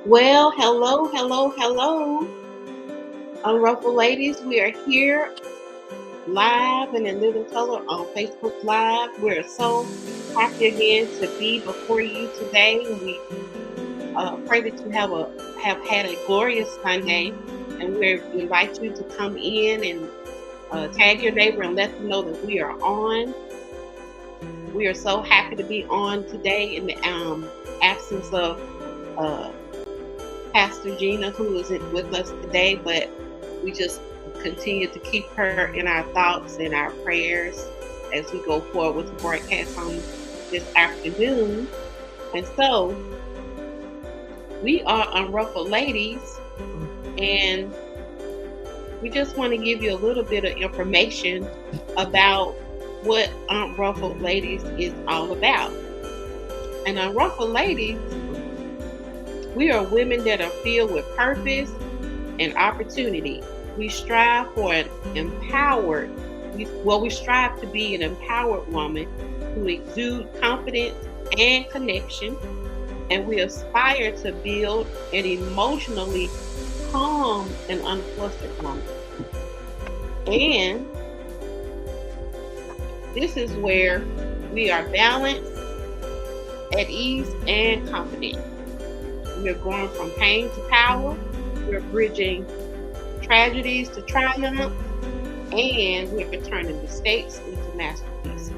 Well, hello. UnRuffled Ladies, we are here live and in living color on Facebook Live. We're so happy again to be before you today. We pray that you have had a glorious Sunday, and we invite you to come in and tag your neighbor and let them know that we are on. We are so happy to be on today in the absence of uh, Pastor Gina, who isn't with us today, but we just continue to keep her in our thoughts and our prayers as we go forward with the broadcast on this afternoon. And so we are UnRuffled Ladies, and we just want to give you a little bit of information about what UnRuffled Ladies is all about. And UnRuffled Ladies, we are women that are filled with purpose and opportunity. We strive for an empowered, we strive to be an empowered woman who exudes confidence and connection, and we aspire to build an emotionally calm and unflustered woman. And this is where we are balanced, at ease, and confident. We're going from pain to power. We're bridging tragedies to triumph, and we're turning mistakes into masterpieces.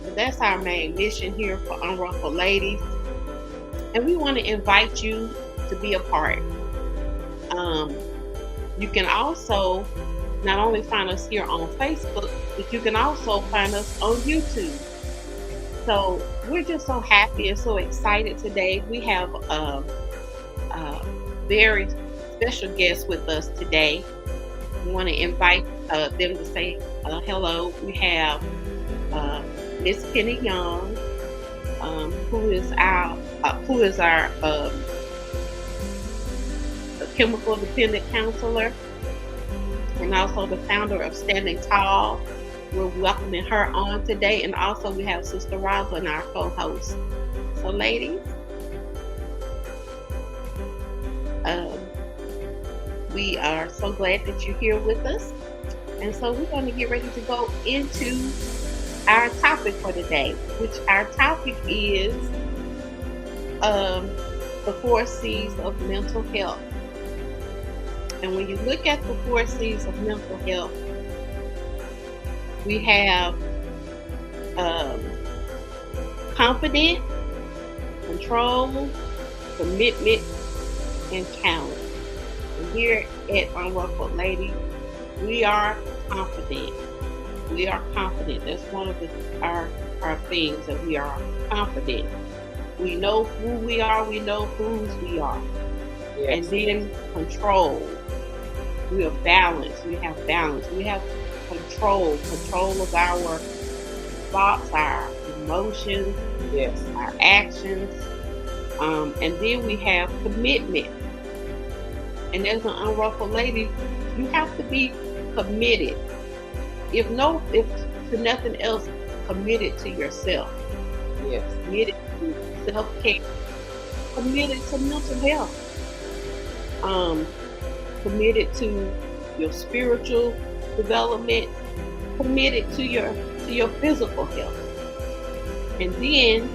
So that's our main mission here for UnRuffled Ladies, and we want to invite you to be a part. You can also not only find us here on Facebook, but you can also find us on YouTube. So we're just so happy and so excited today. We have a very special guest with us today. We want to invite them to say hello. We have Miss Penny Young, who is our chemical dependent counselor, and also the founder of Standing Tall. We're welcoming her on today, and also we have Sister Rosalind, our co-host. So, ladies, we are so glad that you're here with us, and so we're going to get ready to go into our topic for today, which our topic is the 4 C's of mental health. And when you look at the 4 C's of mental health, we have confidence, control, commitment, and challenge. And here at UnRuffled Ladies, we are confident. We are confident. That's one of our things, that we are confident. We know who we are. We know whose we are. Yes. And then control. We are balanced. We have balance. We have control of our thoughts, our emotions, yes, our actions, and then we have commitment. And as an UnRuffled Lady, you have to be committed. If to nothing else, committed to yourself. Yes, committed to self-care, committed to mental health, committed to your spiritual development, committed to your physical health, and then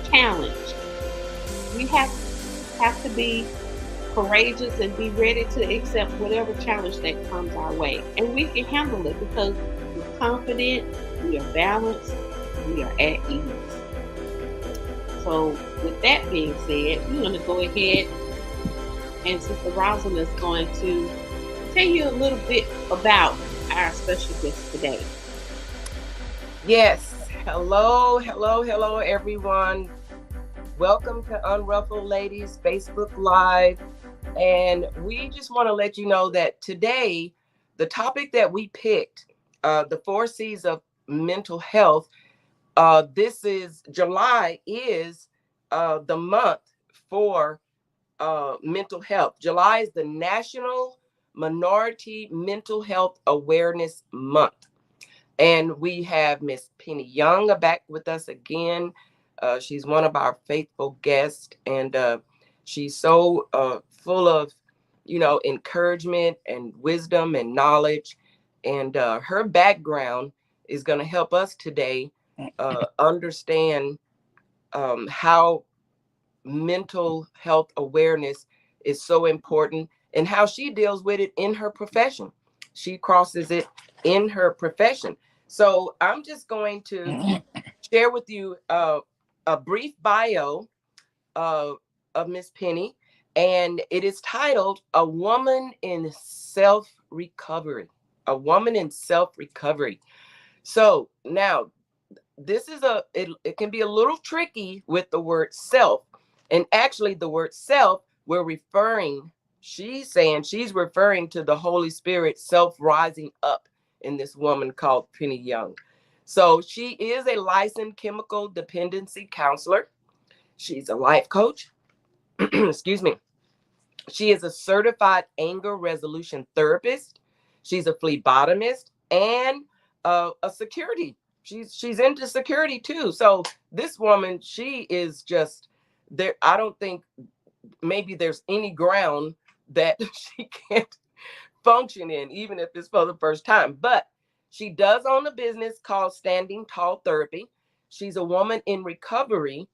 challenge. We have to be courageous and be ready to accept whatever challenge that comes our way, and we can handle it because we're confident, we are balanced, we are at ease. So with that being said, we're going to go ahead, and Sister Rosalind is going to tell you a little bit about our special guest today. Yes. Hello, everyone. Welcome to UnRuffled Ladies Facebook Live. And we just want to let you know that today, the topic that we picked, the 4 C's of mental health, this is July is the month for mental health. July is the National Minority Mental Health Awareness Month. And we have Miss Penny Young back with us again. She's one of our faithful guests. And She's so full of, encouragement and wisdom and knowledge. And her background is going to help us today understand how mental health awareness is so important and how she deals with it in her profession. She crosses it in her profession. So I'm just going to share with you a brief bio uh, of Miss Penny, and it is titled "A Woman in Self Recovery." A woman in self recovery. So now this is it can be a little tricky with the word self, and actually the word self we're referring. She's saying she's referring to the Holy Spirit self rising up in this woman called Penny Young. So she is a licensed chemical dependency counselor. She's a life coach. Excuse me. She is a certified anger resolution therapist. She's a phlebotomist and a security. She's into security too. So this woman, she is just there. I don't think maybe there's any ground that she can't function in, even if it's for the first time. But she does own a business called Standing Tall Therapy. She's a woman in recovery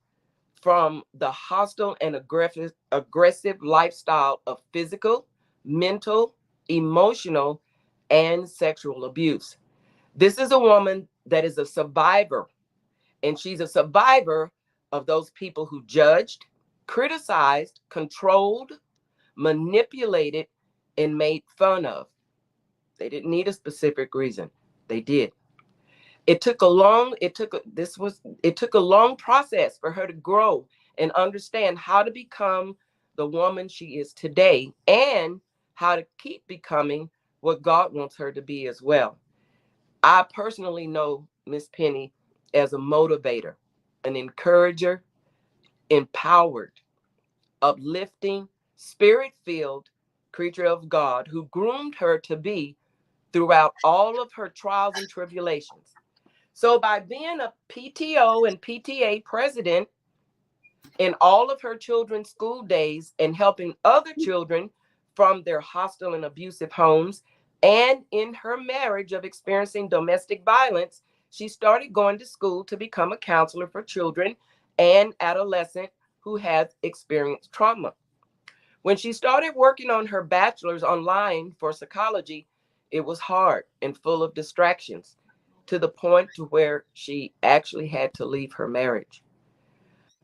from the hostile and aggressive lifestyle of physical, mental, emotional, and sexual abuse. This is a woman that is a survivor, and she's a survivor of those people who judged, criticized, controlled, manipulated, and made fun of. They didn't need a specific reason. They did. It took a long process for her to grow and understand how to become the woman she is today and how to keep becoming what God wants her to be as well. I personally know Miss Penny as a motivator, an encourager, empowered, uplifting, spirit-filled creature of God who groomed her to be throughout all of her trials and tribulations. So by being a PTO and PTA president in all of her children's school days and helping other children from their hostile and abusive homes, and in her marriage of experiencing domestic violence, she started going to school to become a counselor for children and adolescents who had experienced trauma. When she started working on her bachelor's online for psychology, it was hard and full of distractions to the point to where she actually had to leave her marriage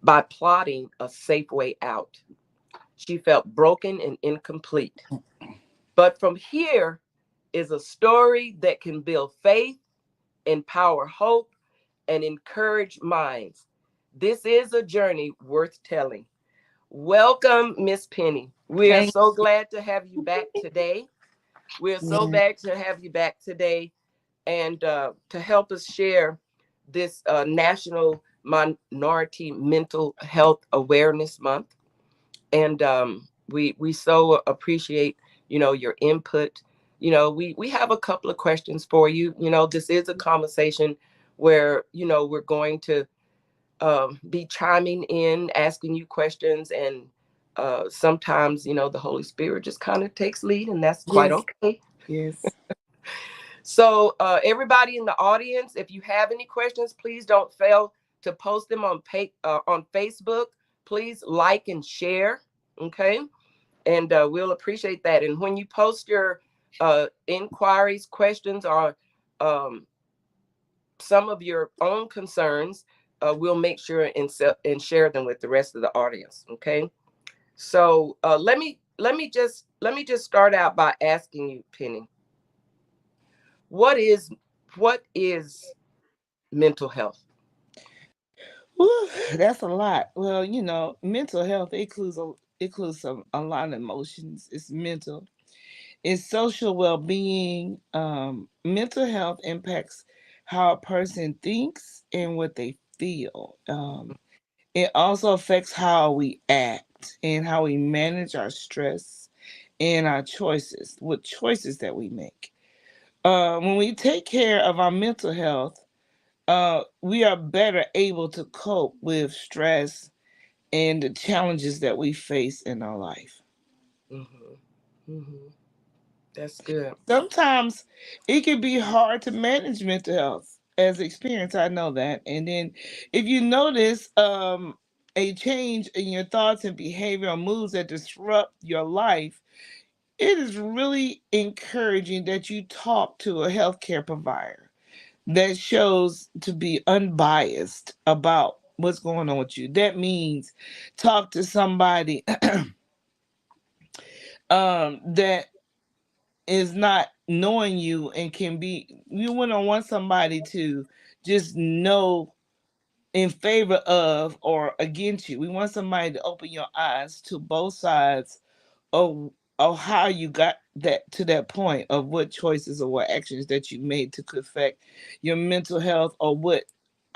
by plotting a safe way out. She felt broken and incomplete. But from here is a story that can build faith, empower hope, and encourage minds. This is a journey worth telling. Welcome, Miss Penny. We are Thank so glad to have you back today. We're so you. glad to have you back today and to help us share this National Minority Mental Health Awareness Month. And we so appreciate your input. We have a couple of questions for you. This is a conversation where we're going to be chiming in, asking you questions, and sometimes the Holy Spirit just kind of takes lead, and that's quite Yes, okay. yes. So everybody in the audience, if you have any questions, please don't fail to post them on Facebook. Please like and share, okay? And we'll appreciate that. And when you post your inquiries, questions, or um, some of your own concerns, we'll make sure and share them with the rest of the audience, okay? So let me just start out by asking you, Penny, what is what is mental health? Whew, that's a lot. Well, mental health includes a lot of emotions. It's mental. It's social well-being. Mental health impacts how a person thinks and what they feel. It also affects how we act and how we manage our stress and our choices, what choices that we make. When we take care of our mental health, we are better able to cope with stress and the challenges that we face in our life. Mhm. Mhm. That's good. Sometimes it can be hard to manage mental health. As experience, I know that. And then if you notice a change in your thoughts and behavior or moods that disrupt your life, it is really encouraging that you talk to a healthcare provider that shows to be unbiased about what's going on with you. That means talk to somebody that is not knowing you and can be, you wouldn't want somebody to just know in favor of or against you. We want somebody to open your eyes to both sides of how you got that to that point of what choices or what actions that you made to affect your mental health or what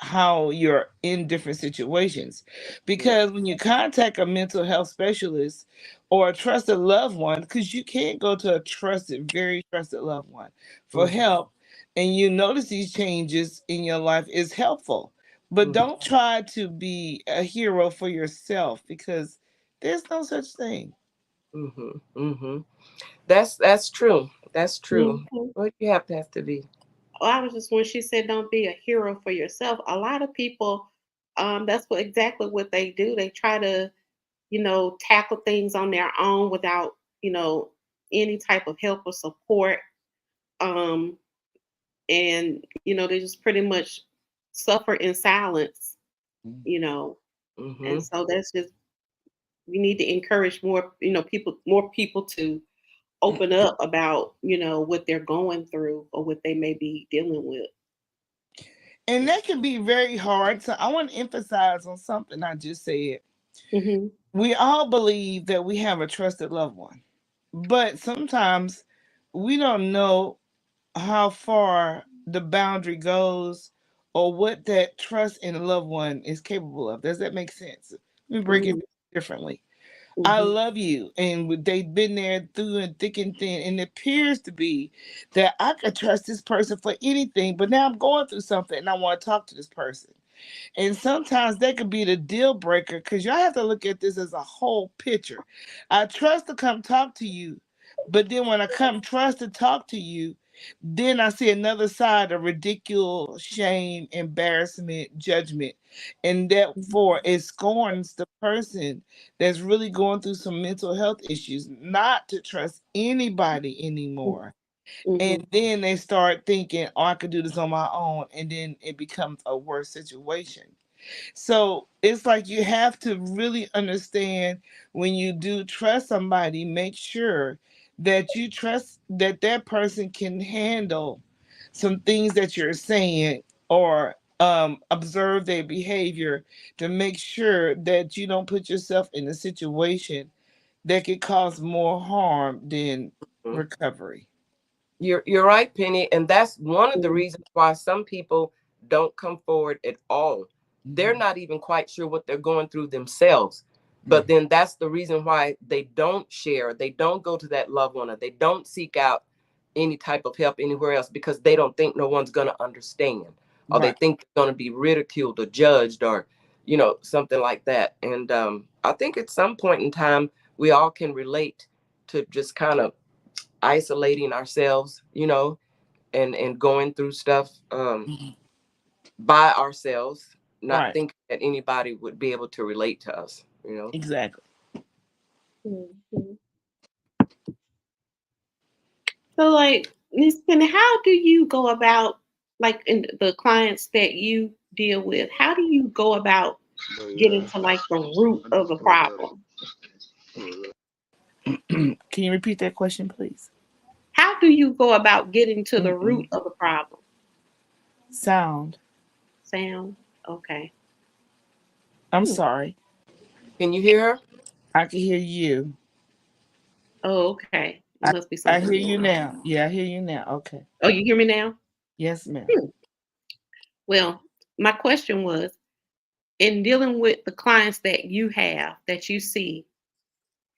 how you're in different situations. Yeah. Because when you contact a mental health specialist or a trusted loved one, because you can't go to a trusted, very trusted loved one for Mhm. help, and you notice these changes in your life is helpful. But Mhm. don't try to be a hero for yourself because there's no such thing. Mhm. Mhm. That's true. That's true. Mhm. Well, you have to be. Oh, I was just when she said don't be a hero for yourself. A lot of people, that's what exactly what they do. They try to, tackle things on their own without, any type of help or support. Um, and they just pretty much suffer in silence, you know. And Mhm. so that's just we need to encourage more, more people to open up about, what they're going through or what they may be dealing with. And that can be very hard. So I want to emphasize on something I just said. Mhm. We all believe that we have a trusted loved one, but sometimes we don't know how far the boundary goes or what that trust in a loved one is capable of. Does that make sense? Let me break it Mhm. differently. I Mhm. love you, and they've been there through and thick and thin, and it appears to be that I could trust this person for anything, but now I'm going through something and I want to talk to this person. And sometimes that could be the deal breaker because y'all have to look at this as a whole picture. I trust to come talk to you, but then when I come trust to talk to you, then I see another side of ridicule, shame, embarrassment, judgment. And therefore it scorns the person that's really going through some mental health issues not to trust anybody anymore. And Mhm. then they start thinking, oh, I could do this on my own. And then it becomes a worse situation. So it's like you have to really understand when you do trust somebody, make sure that you trust that that person can handle some things that you're saying or observe their behavior to make sure that you don't put yourself in a situation that could cause more harm than Mhm. recovery. You're right, Penny, and that's one of the Mhm. reasons why some people don't come forward at all. They're Mhm. not even quite sure what they're going through themselves. But Mhm. then that's the reason why they don't share, they don't go to that loved one, or they don't seek out any type of help anywhere else because they don't think no one's going to understand, or they Right. think they're going to be ridiculed or judged, or something like that. And I think at some point in time we all can relate to just kind of isolating ourselves, and going through stuff Mhm. by ourselves, not Right. thinking that anybody would be able to relate to us. Exactly. Mhm. So, like, Miss Penny, how do you go about, like, in the clients that you deal with? How do you go about getting to like the root of the problem? Can you repeat that question, please? How do you go about getting to the Mm-mm. root of the problem? Sound. Sound. Okay. I'm Hmm. sorry. Can you hear her? I can hear you. Oh, okay. It I, must be I something hear going you on. now. Yeah, I hear you now. Okay. Oh, you hear me now? Yes, ma'am. Hmm. Well, my question was in dealing with the clients that you have, that you see,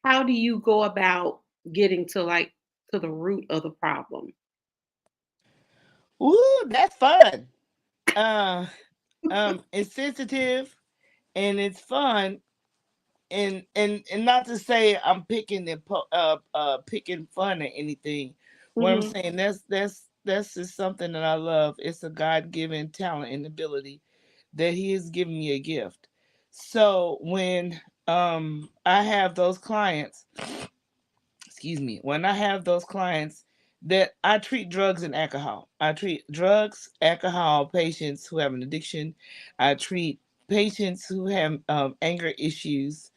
how do you go about getting to like to the root of the problem? Ooh, that's fun. Uh, it's sensitive and it's fun, and not to say I'm picking picking fun or anything. What I'm Mhm. saying, that's just something that I love. It's a God given talent and ability that He has given me a gift. So when I have those clients, excuse me, when I have those clients that I treat drugs and alcohol. I treat drugs, alcohol patients who have an addiction. I treat patients who have anger issues.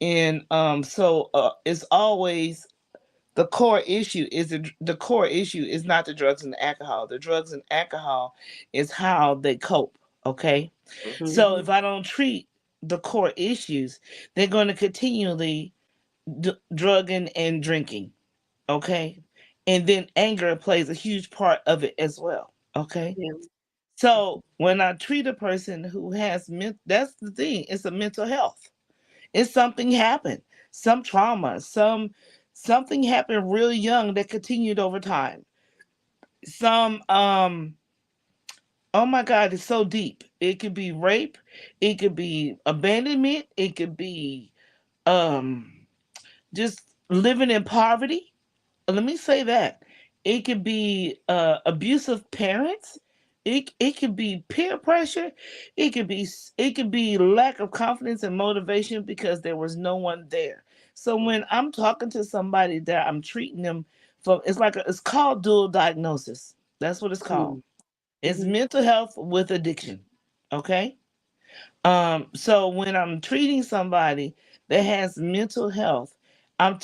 And it's always the core issue is not the drugs and the alcohol. The drugs and alcohol is how they cope. Okay. Mhm. So if Mhm. I don't treat the core issues, they're going to continually drugging and drinking. Okay. And then anger plays a huge part of it as well. Okay. Yeah. So when I treat a person who has that's the thing. It's a mental health. It's something happened, some trauma, something happened real young that continued over time. Some oh my God, it's so deep. It could be rape, it could be abandonment, it could be um just living in poverty. Let me say that. It could be abusive parents. It could be peer pressure. It could be lack of confidence and motivation because there was no one there. So when I'm talking to somebody that I'm treating them for, it's called dual diagnosis. That's what it's called. Mm. It's Mhm. mental health with addiction. Okay. So when I'm treating somebody that has mental health, I'm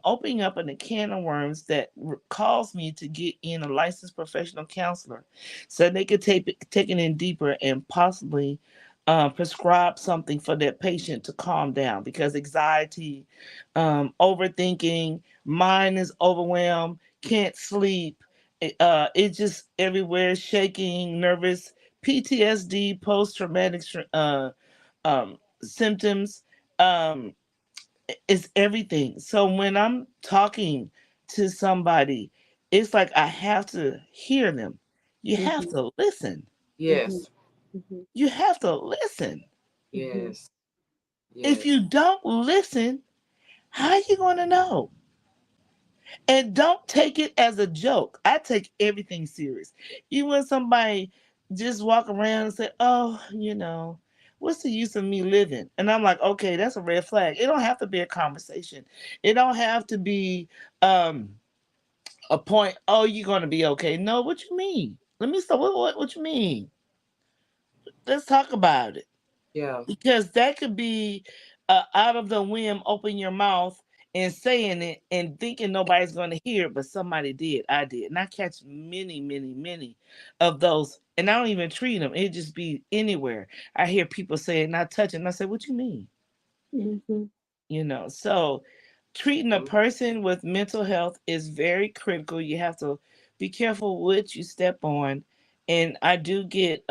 opening up a can of worms that calls me to get in a licensed professional counselor, so they could take it in deeper and possibly prescribe something for that patient to calm down because anxiety, overthinking, mind is overwhelmed, can't sleep. It's just everywhere, shaking, nervous, PTSD, post traumatic symptoms, um, is everything. So when I'm talking to somebody, it's like I have to hear them. You have Mhm. to listen. Mhm. Yes. Mhm. You have to listen. Mhm. Yes. If Yes. you don't listen, how you going to know? And don't take it as a joke. I take everything serious. Even when somebody just walk around and say, "Oh, what's the use of me living?" And I'm like, "Okay, that's a red flag." It don't have to be a conversation. It don't have to be um a point. Oh, you're gonna be okay. No, what you mean? Let me start. What you mean? Let's talk about it. Yeah. Because that could be out of the whim, open your mouth and saying it and thinking nobody's going to hear it, but somebody did. I did. And I catch many, many, many of those. And I don't even treat them. It just be anywhere. I hear people say it, not touch it. And I say, what you mean? Mhm. So treating a Mhm. person with mental health is very critical. You have to be careful what you step on. And I do get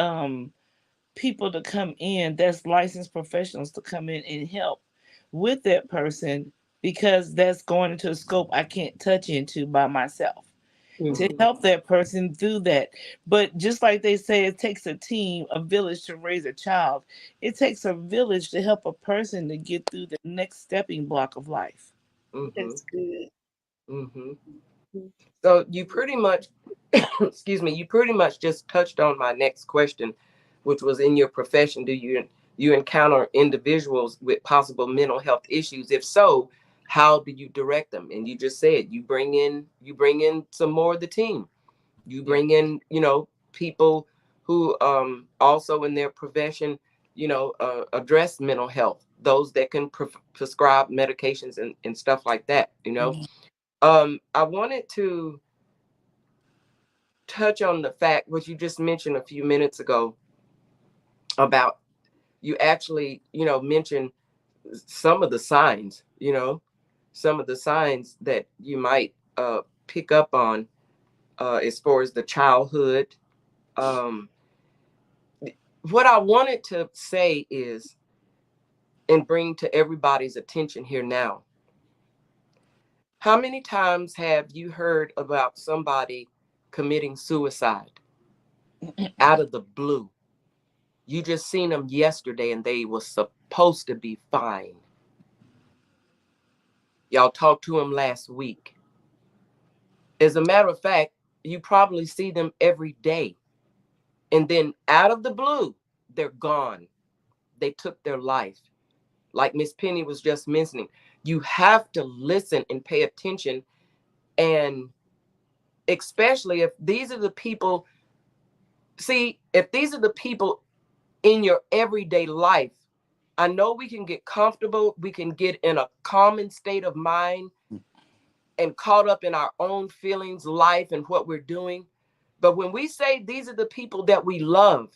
people to come in that's licensed professionals to come in and help with that person because that's going into a scope I can't touch into by myself to Mhm. Mhm. help that person through that. But just like they say, it takes a team, a village to raise a child. It takes a village to help a person to get through the next stepping block of life. Mhm. That's good. Mhm. Mhm. So you pretty much, excuse me, you pretty much just touched on my next question, which was in your profession, do you encounter individuals with possible mental health issues? If so, how do you direct them? And you just said you bring in some more of the team. You Yeah. bring in, people who also in their profession, address mental health, those that can prescribe medications and stuff like that. Mhm. I wanted to touch on the fact what you just mentioned a few minutes ago about you actually, mentioned some of the signs, some of the signs that you might pick up on as far as the childhood. Um, what I wanted to say is, and bring to everybody's attention here now, how many times have you heard about somebody committing suicide out of the blue? You just seen them yesterday and they were supposed to be fine. Y'all talked to them last week. As a matter of fact, you probably see them every day. And then out of the blue, they're gone. They took their life. Like Miss Penny was just mentioning, you have to listen and pay attention. And especially if these are the people, see, if these are the people in your everyday life, I know we can get comfortable, we can get in a common state of mind and caught up in our own feelings, life, and what we're doing. But when we say these are the people that we love,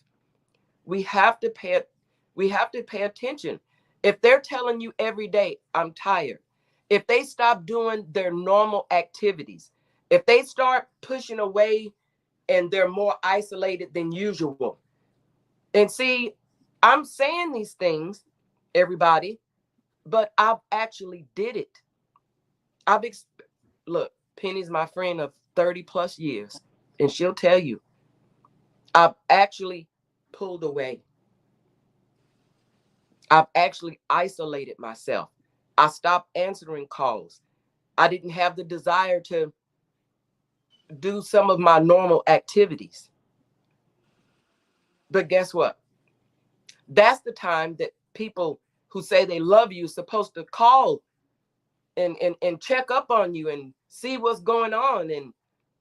we have to pay attention. If they're telling you every day, I'm tired, if they stop doing their normal activities, if they start pushing away and they're more isolated than usual. And see, I'm saying these things, everybody, but I've actually did it. I've look, Penny's my friend of 30 plus years, and she'll tell you, I've actually pulled away. I've actually isolated myself. I stopped answering calls. I didn't have the desire to do some of my normal activities. But guess what? That's the time that people who say they love you are supposed to call and check up on you and see what's going on.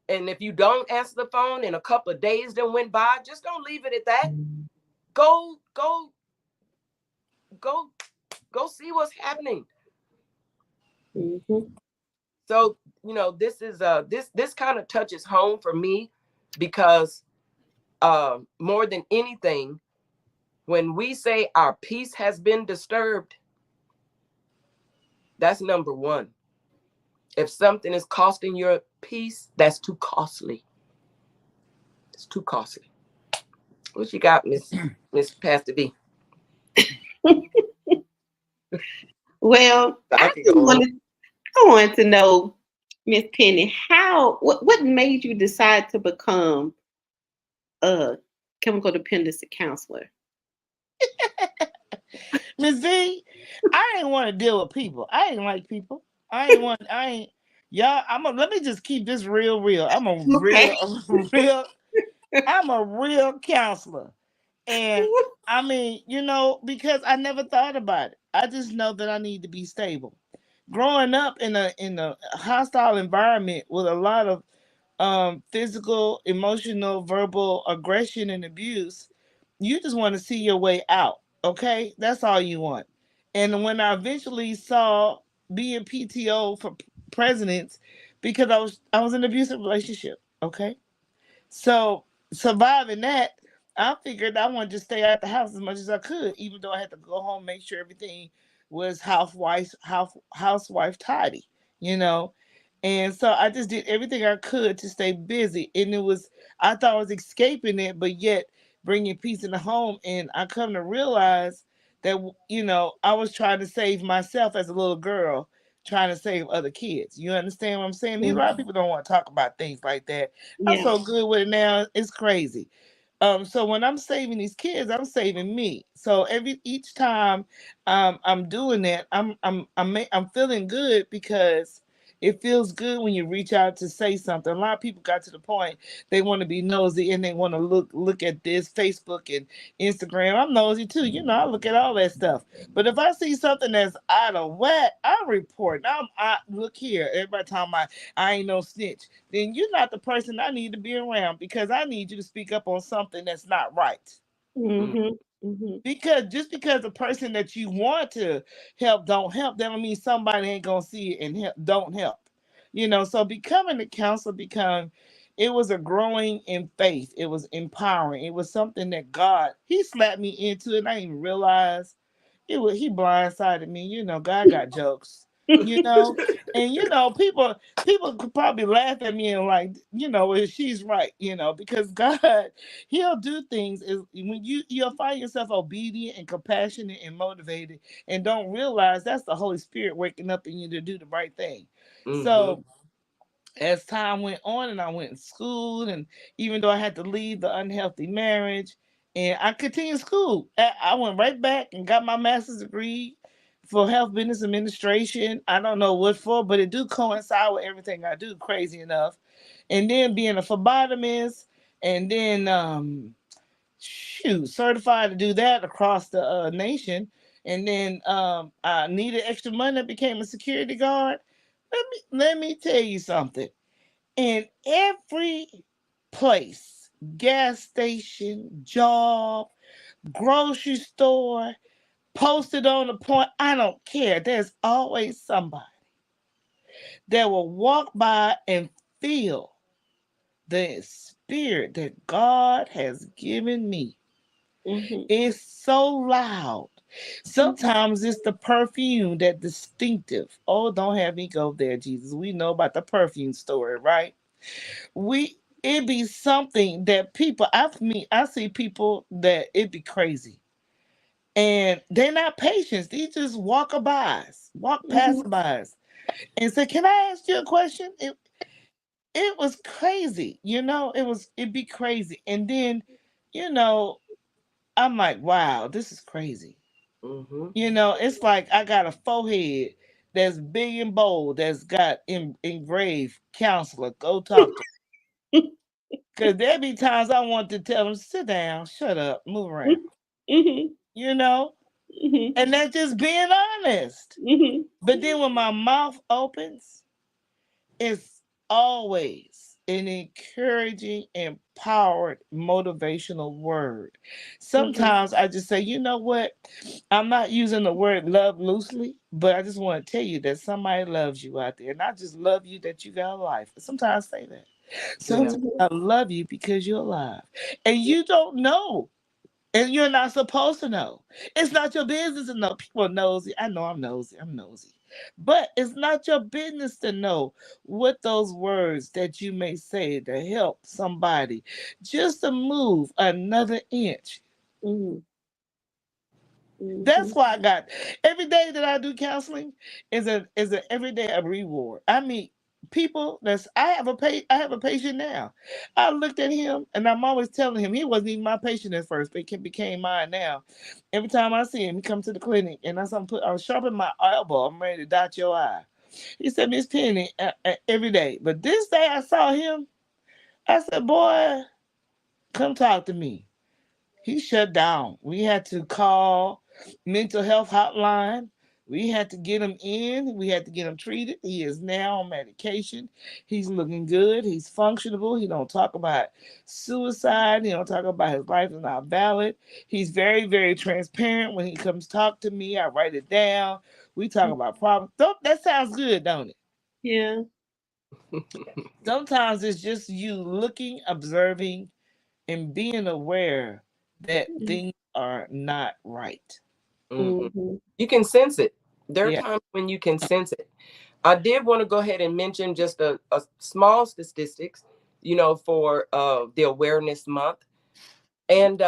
And if you don't answer the phone and a couple of days then went by, just don't leave it at that. Go, go, go, go see what's happening. Mm-hmm. So, this is this kind of touches home for me because more than anything, when we say our peace has been disturbed, that's number one. If something is costing your peace, that's too costly. It's too costly. What you got, Miss Pastor B? Well, I I can just go on. wanted to know, Miss Penny, what made you decide to become a chemical dependency counselor? Miss V, I ain't want to deal with people. I ain't like people. I ain't y'all, let me just keep this real. Okay. I'm a real counselor. And I mean, because I never thought about it. I just know that I need to be stable. Growing up in a hostile environment with a lot of physical, emotional, verbal aggression and abuse, you just want to see your way out. Okay, that's all you want. And when I eventually saw being PTO for presidents, because I was in an abusive relationship. Okay, so surviving that, I figured I wanted to stay out the house as much as I could, even though I had to go home, make sure everything was housewife tidy, you know. And so I just did everything I could to stay busy, and I thought I was escaping it, but yet bringing peace in the home. And I come to realize that I was trying to save myself as a little girl, trying to save other kids. You understand what I'm saying? A lot of Mhm. people don't want to talk about things like that. I'm Yeah. so good with it now. It's crazy. So when I'm saving these kids, I'm saving me. So each time I'm doing that, I'm feeling good because it feels good when you reach out to say something. A lot of people got to the point they want to be nosy and they want to look at this Facebook and Instagram. I'm nosy too. I look at all that stuff. But if I see something that's out of whack, I report. I look here. Everybody talking about I ain't no snitch. Then you're not the person I need to be around because I need you to speak up on something that's not right. Mm. Mhm. Mhm. Because just because the person that you want to help don't help, that don't mean somebody ain't gonna see it and don't help. So becoming a counselor it was a growing in faith. It was empowering. It was something that God He slapped me into, and I didn't even realize he blindsided me. God got jokes. You know, and people could probably laugh at me and like, well, she's right. Because God, He'll do things is when you'll find yourself obedient and compassionate and motivated, and don't realize that's the Holy Spirit waking up in you to do the right thing. Mm-hmm. So as time went on and I went to school, and even though I had to leave the unhealthy marriage, And I continued school. I went right back and got my master's degree for health business administration. I don't know what for, but it do coincide with everything I do, crazy enough. And then being a phlebotomist, and then certified to do that across the nation. And then I needed extra money. I became a security guard. Let me tell you something. In every place, gas station, job, grocery store, posted on the point, I don't care. There's always somebody that will walk by and feel the spirit that God has given me. Mhm. It's so loud. Sometimes it's the perfume that distinctive. Oh, don't have me go there, Jesus. We know about the perfume story, right? We it be something that people I see people that it be crazy. And they're not patients. They just walk Mhm. passerbys and say, "Can I ask you a question?" It was crazy, it'd be crazy. And then, you know, I'm like, wow, this is crazy. Mm-hmm. It's like I got a forehead that's big and bold that's got engraved counselor. Go talk to. Because there be times I want to tell them, sit down, shut up, move around. Mhm. You know? Mhm. And that's just being honest. Mhm. But then when my mouth opens, it's always an encouraging, empowered, motivational word. Mhm. Sometimes I just say, you know what? I'm not using the word love loosely, but I just want to tell you that somebody loves you out there. And I just love you that you got a life. Sometimes I say that. Yeah. Sometimes Mhm. I love you because you're alive. And you don't know. And you're not supposed to know. It's not your business to know. People are nosy. I know I'm nosy. I'm nosy. But it's not your business to know what those words that you may say to help somebody just to move another inch. Mhm. That's Mhm. why I got every day that I do counseling is a every day a reward. I meet people that's I have a patient now. I looked at him and I'm always telling him he wasn't even my patient at first, but he became mine now. Every time I see him, he comes to the clinic and I was sharpening my elbow. I'm ready to dot your eye. He said, Miss Penny, every day. But this day I saw him. I said, boy, come talk to me. He shut down. We had to call mental health hotline. We had to get him in. We had to get him treated. He is now on medication. He's looking good. He's functionable. He don't talk about suicide. He don't talk about his life is not valid. He's very, very transparent. When he comes talk to me, I write it down. We talk about problems. That sounds good, don't it? Yeah. Sometimes it's just you looking, observing, and being aware that things are not right. Mm-hmm. Mhm. You can sense it. There are Yeah. times when you can sense it. I did want to go ahead and mention just a small statistics, for the awareness month. And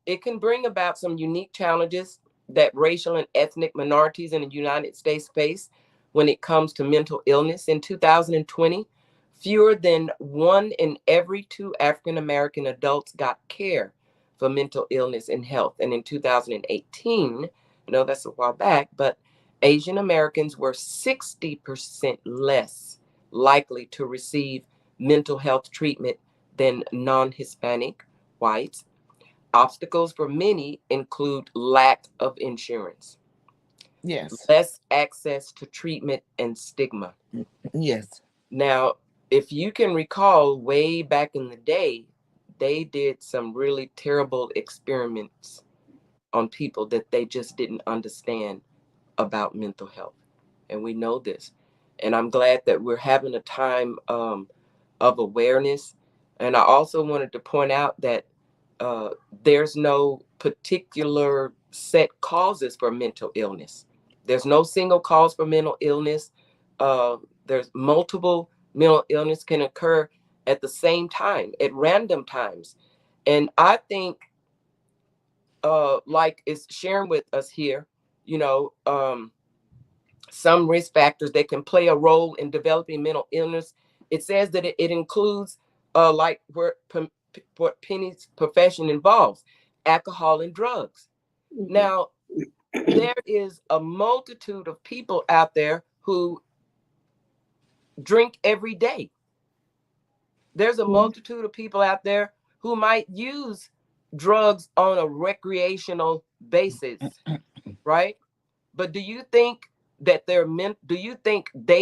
it can bring about some unique challenges that racial and ethnic minorities in the United States face when it comes to mental illness. In 2020, fewer than one in every two African American adults got care for mental illness and health. And in 2018, I know that's a while back, but Asian Americans were 60% less likely to receive mental health treatment than non Hispanic whites. Obstacles for many include lack of insurance, Yes. less access to treatment, and stigma. Yes. Now, if you can recall, way back in the day, they did some really terrible experiments on people that they just didn't understand about mental health. And we know this. And I'm glad that we're having a time of awareness. And I also wanted to point out that uh, there's no particular set causes for mental illness. There's no single cause for mental illness. Uh, there's multiple mental illness can occur at the same time, at random times. And I think, like it's sharing with us here, you know, some risk factors that can play a role in developing mental illness. It says that it includes, like where what Penny's profession involves, alcohol and drugs. Mm-hmm. Now, there is a multitude of people out there who drink every day. There's a multitude of people out there who might use drugs on a recreational basis, right? But do you think they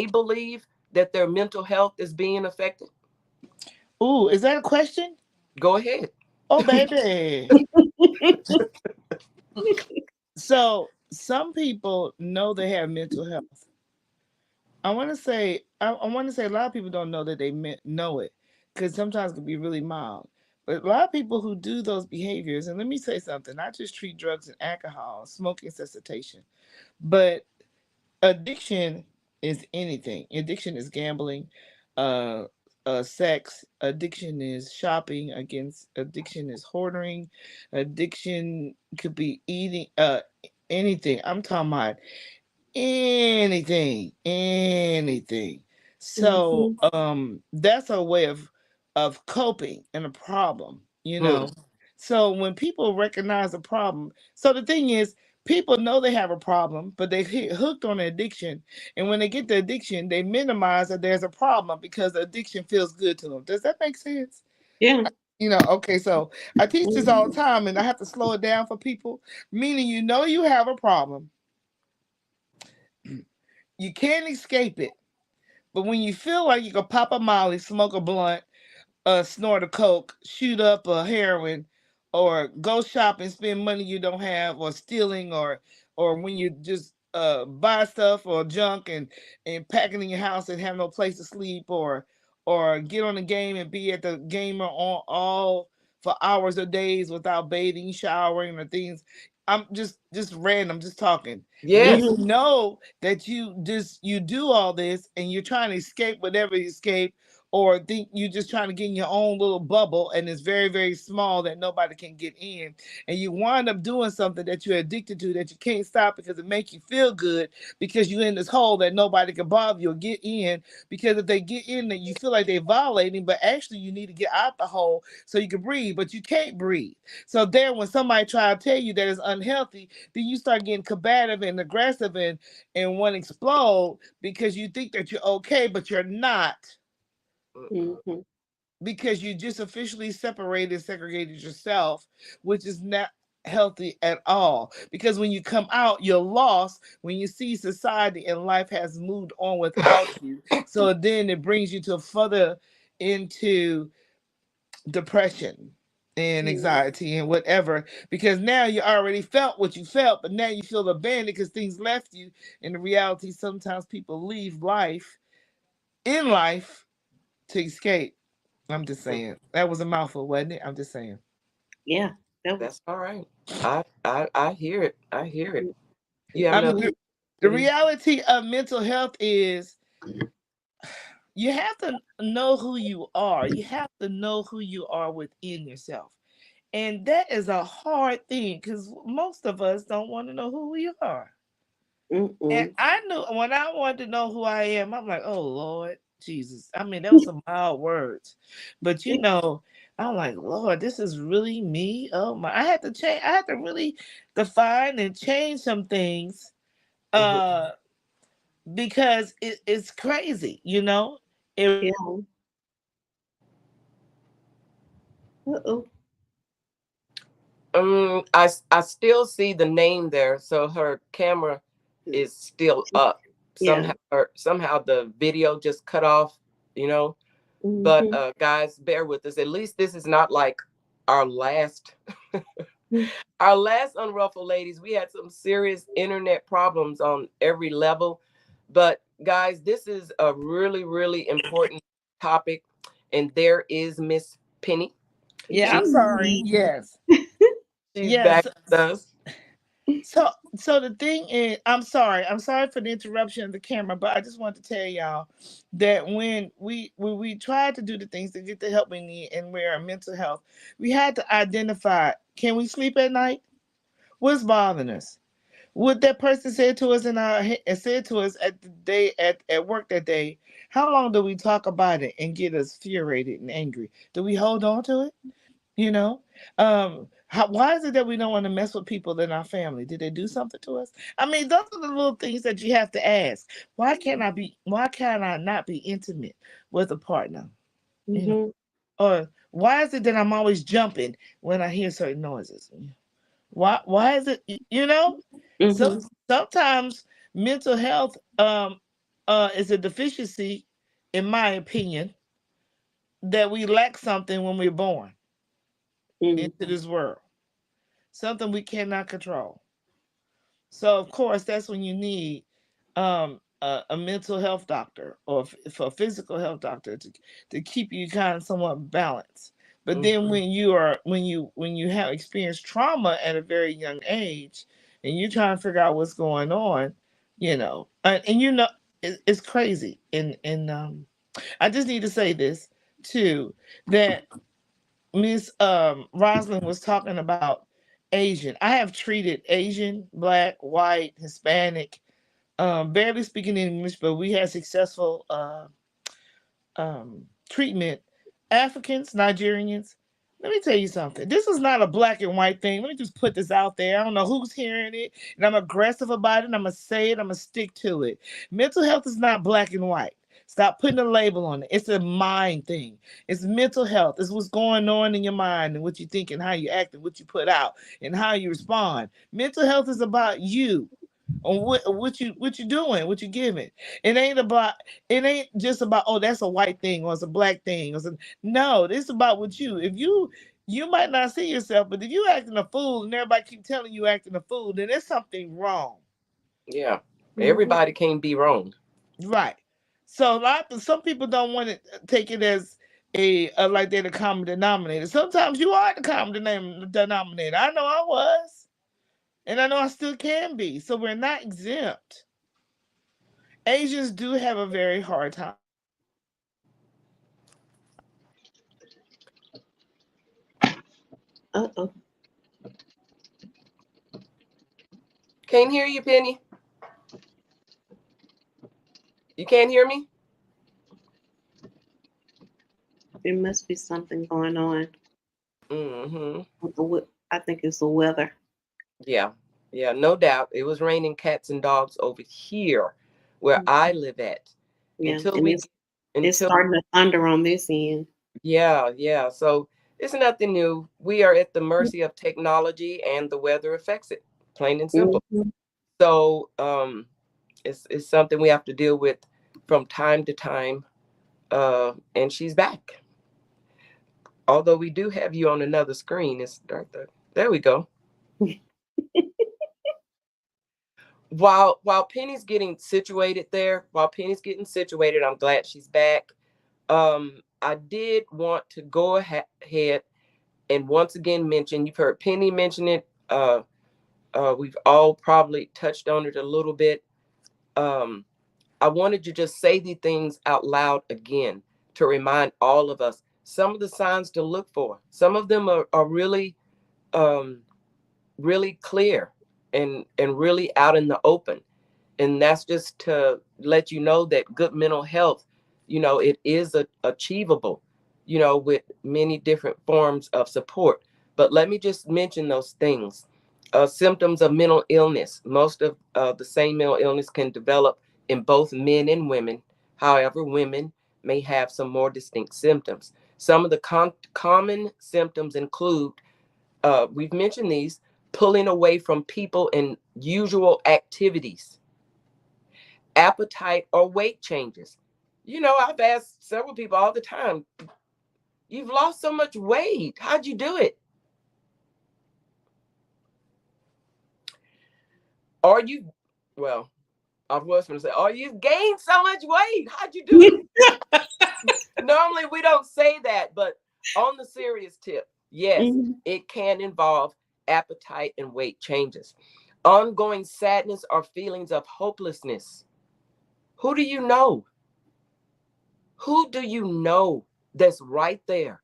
believe that their mental health is being affected? Ooh, is that a question? Go ahead. Oh, baby. So some people know they have mental health. I want to say a lot of people don't know that they know it because sometimes it can be really mild. But a lot of people who do those behaviors, and let me say something, not just treat drugs and alcohol, smoking cessation, but addiction is anything. Addiction is gambling, uh, sex. Addiction is shopping. Against addiction is hoarding. Addiction could be eating. Anything. I'm talking about anything. So Mm-hmm. that's a way of coping and a problem, you Hmm. know. So when people recognize a problem, so the thing is, people know they have a problem, but they get hooked on addiction, and when they get the addiction, they minimize that there's a problem because the addiction feels good to them. Does that make sense? Yeah. You know, okay, so I teach this all the Mm-hmm. time, and I have to slow it down for people, meaning you know you have a problem, you can't escape it. But when you feel like you could pop a molly, smoke a blunt, snort a coke, shoot up a heroin, or go shopping, spend money you don't have, or stealing, or when you just buy stuff or junk and pack it in your house and have no place to sleep, or get on the game and be at the gamer on all for hours or days without bathing, showering, or things. I'm just random, just talking. When Yes. you know that you do all this and you're trying to escape whatever you escape, or think you're just trying to get in your own little bubble and it's very, very small that nobody can get in. And you wind up doing something that you're addicted to that you can't stop because it makes you feel good because you're in this hole that nobody can bother you or get in. Because if they get in there, you feel like they're violating, but actually you need to get out the hole so you can breathe, but you can't breathe. So there, when somebody try to tell you that it's unhealthy, then you start getting combative and aggressive and want to explode because you think that you're okay, but you're not, Mm-hmm. because you just officially separated, segregated yourself, which is not healthy at all. Because when you come out, you're lost when you see society and life has moved on without you. So then it brings you to further into depression and anxiety and whatever, because now you already felt what you felt, but now you feel abandoned because things left you. And the reality, sometimes people leave life in life to escape. I'm just saying. That was a mouthful, wasn't it? I'm just saying. Yeah. That was. That's all right. I hear it. I hear it. You have I mean, another? Mm-hmm. the What do you? reality of mental health is you have to know who you are. You have to know who you are within yourself. And that is a hard thing because most of us don't want to know who we are. And Mm-mm. I knew when I wanted to know who I am, I'm like, oh Lord Jesus. I mean, that was some mild words. But you know, I'm like, Lord, this is really me. Oh my, I had to change, I had to really define and change some things. Mhm. Uh because it's crazy, you know? It Yeah. Uh-oh. I still see the name there, so her camera is still up. Yeah. Somehow the video just cut off, you know. But Mm-hmm. guys, bear with us. At least this is not like our last our last Unruffled Ladies. We had some serious internet problems on every level. But guys, this is a really, really important topic. And there is Miss Penny. yeah, She I'm sorry. Penny. Yes. she's Yes. back with us. So the thing is, I'm sorry for the interruption of the camera, but I just want to tell y'all that when we tried to do the things to get the help we need and we're our mental health, we had to identify, can we sleep at night? What's bothering us? What that person said to us and said to us at the day at work that day, how long do we talk about it and get us furiated and angry? Do we hold on to it? You know, why is it that we don't want to mess with people in our family? Did they do something to us? I mean, those are the little things that you have to ask. Why can I not be intimate with a partner? You know, Mm-hmm. or why is it that I'm always jumping when I hear certain noises? Why is it, you know? So Mm-hmm. sometimes mental health is a deficiency, in my opinion, that we lack something when we're born Mm-hmm. into this world. Something we cannot control. So of course that's when you need a mental health doctor, or for a physical health doctor, to keep you kind of somewhat balanced. But then Mhm. when you have experienced trauma at a very young age, and you're trying to figure out what's going on, and it's crazy. And I just need to say this too, that Miss Rosalind was talking about Asian. I have treated Asian, black, white, Hispanic, barely speaking English, but we had successful treatment. Africans, Nigerians. Let me tell you something. This is not a black and white thing. Let me just put this out there. I don't know who's hearing it, and I'm aggressive about it. And I'm gonna say it. I'm gonna stick to it. Mental health is not black and white. Stop putting a label on it. It's a mind thing. It's mental health. It's what's going on in your mind and what you think and how you act and what you put out and how you respond. Mental health is about you, on what you doing, what you giving. It ain't about it ain't just about, oh, that's a white thing or it's a black thing or something. No, it's about what you. If you might not see yourself, but if you acting a fool and everybody keep telling you acting a fool, then there's something wrong. Yeah. Mm-hmm. Everybody can't be wrong. Right. So some people don't want to take it as a like they're the common denominator. Sometimes you are the common denominator. I know I was, and I know I still can be. So we're not exempt. Asians do have a very hard time. Uh-oh. Can't hear you, Penny. You can't hear me? There must be something going on Mm-hmm. with I think it's the weather. Yeah. Yeah, no doubt. It was raining cats and dogs over here where I live at. Yeah, Until and we it's until starting to thunder on this end. Yeah, yeah. So it's nothing new. We are at the mercy of technology and the weather affects it, plain and simple. Mm-hmm. So it's something we have to deal with from time to time. And she's back. Although we do have you on another screen. It's dark there. There we go. While Penny's getting situated there, I'm glad she's back. I did want to go ahead and once again mention, you've heard Penny mention it. We've all probably touched on it a little bit. Um, I wanted to just say these things out loud again to remind all of us some of the signs to look for. Some of them are really, um, really clear and really out in the open. And that's just to let you know that good mental health, it is achievable, with many different forms of support. But let me just mention those things. Symptoms of mental illness. Most of the same mental illness can develop in both men and women. However, women may have some more distinct symptoms. Some of the common symptoms include, we've mentioned these: pulling away from people and usual activities, appetite or weight changes. I've asked several people all the time, you've lost so much weight. How'd you do it? Or well, I was going to say, oh, you've gained so much weight. How'd you do it? Normally we don't say that, but on the serious tip, yes, Mm-hmm. it can involve appetite and weight changes. Ongoing sadness or feelings of hopelessness. Who do you know? Who do you know that's right there?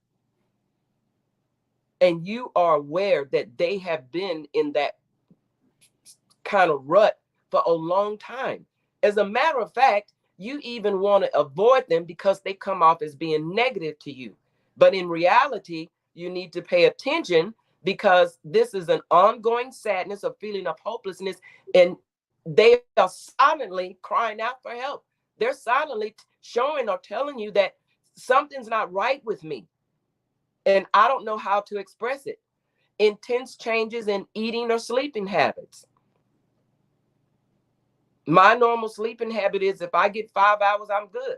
And you are aware that they have been in that kind of rut for a long time. As a matter of fact, you even want to avoid them because they come off as being negative to you. But in reality, You need to pay attention, because this is an ongoing sadness or feeling of hopelessness, and they are silently crying out for help. They're silently showing or telling you that something's not right with me, and I don't know how to express it. Intense changes in eating or sleeping habits. My normal sleeping habit is, if I get 5 hours, I'm good.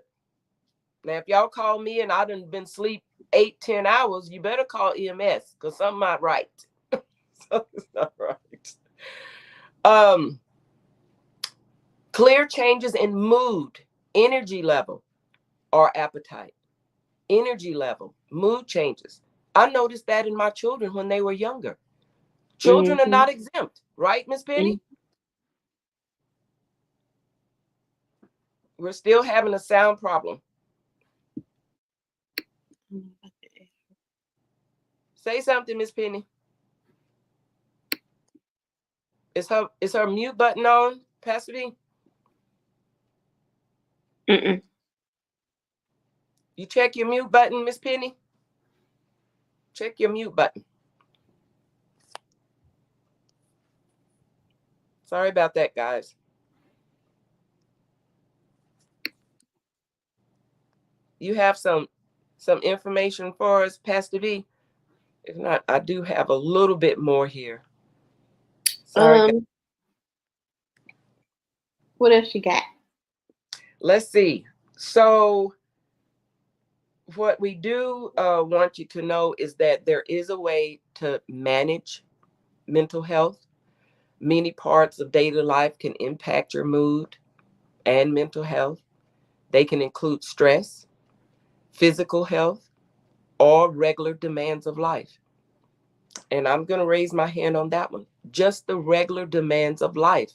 Now, if y'all call me and I done been sleep 8-10 hours, you better call EMS, because something not right. Something's not right. Um, Clear changes in mood, energy level, or appetite. Energy level, mood changes. I noticed that in my children when they were younger. Children are Mm-hmm. not exempt, right, Miss Penny? We're still having a sound problem. Say something, Miss Penny. Is her mute button on, Pastor D? Mm-mm. You check your mute button, Miss Penny? Check your mute button. Sorry about that, guys. You have some information for us, Pastor V? If not, I do have a little bit more here. Sorry, guys. What else you got? Let's see. So what we do want you to know is that there is a way to manage mental health. Many parts of daily life can impact your mood and mental health. They can include stress, physical health, or regular demands of life. And I'm going to raise my hand on that one. Just the regular demands of life